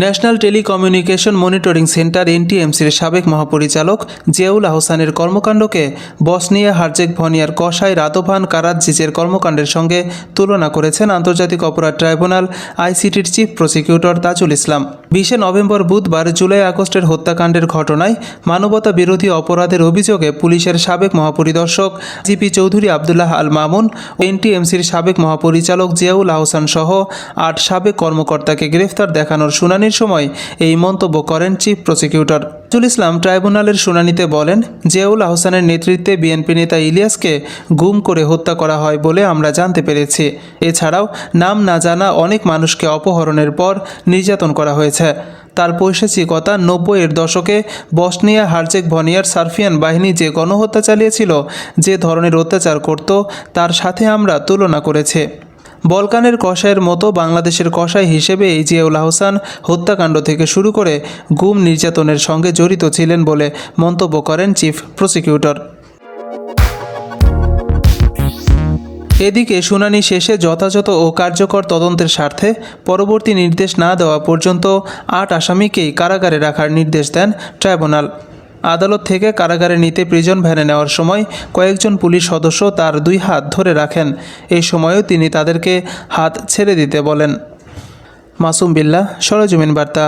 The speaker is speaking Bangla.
ন্যাশনাল টেলিকমিউনিকেশন মনিটরিং সেন্টার এনটিএমসির সাবেক মহাপরিচালক জিয়াউল আহসানের কর্মকাণ্ডকে বসনিয়া হার্জেগভনিয়ার কসাই রাদোভান কারাৎজিচের কর্মকাণ্ডের সঙ্গে তুলনা করেছেন আন্তর্জাতিক অপরাধ tribunal আইসিটির chief prosecutor Tajul Islam. 20 November বুধবার জুলাই আগস্টের হত্যাকাণ্ডের ঘটনায় মানবতা বিরোধী অপরাধের অভিযোগে পুলিশের সাবেক মহাপরিদর্শক জিপি চৌধুরী আবদুল্লাহ আল মামুন ও এনটিএমসির সাবেক মহাপরিচালক জিয়াউল আহসান সহ 8 সাবেক কর্মকর্তাকে গ্রেফতার দেখানোর শুনানির সময় এই মন্তব্য করেন চিফ প্রসিকিউটর তাজুল ইসলাম। ট্রাইব্যুনালের শুনানিতে বলেন, জিয়াউল আহসানের নেতৃত্বে বিএনপি নেতা ইলিয়াসকে গুম করে হত্যা করা হয় বলে আমরা জানতে পেরেছি। এছাড়াও নাম না জানা অনেক মানুষকে অপহরণের পর নির্যাতন করা হয়েছে। তার পৈশাচিকতা 90-এর দশকে বসনিয়া হার্জেগভনিয়ার সার্বিয়ান বাহিনী যে গণহত্যা চালিয়েছিল, যে ধরনের অত্যাচার করত, তার সাথে আমরা তুলনা করেছি। বলকানের কসাইয়ের মতো বাংলাদেশের কসাই হিসেবে এই জিয়াউল আহসান হত্যাকাণ্ড থেকে শুরু করে গুম নির্যাতনের সঙ্গে জড়িত ছিলেন বলে মন্তব্য করেন চিফ প্রসিকিউটর। এদিকে শুনানি শেষে যথাযথ ও কার্যকর তদন্তের স্বার্থে পরবর্তী নির্দেশ না দেওয়া পর্যন্ত 8 আসামিকেই কারাগারে রাখার নির্দেশ দেন ট্রাইব্যুনাল। আদালত থেকে কারাগারে নিতে প্রিজন ভ্যানে নেওয়ার সময় কয়েকজন পুলিশ সদস্য তার 2 হাত ধরে রাখেন। এই সময়ও তিনি তাদেরকে হাত ছেড়ে দিতে বলেন। মাসুম বিল্লাহ, সরেজমিন বার্তা।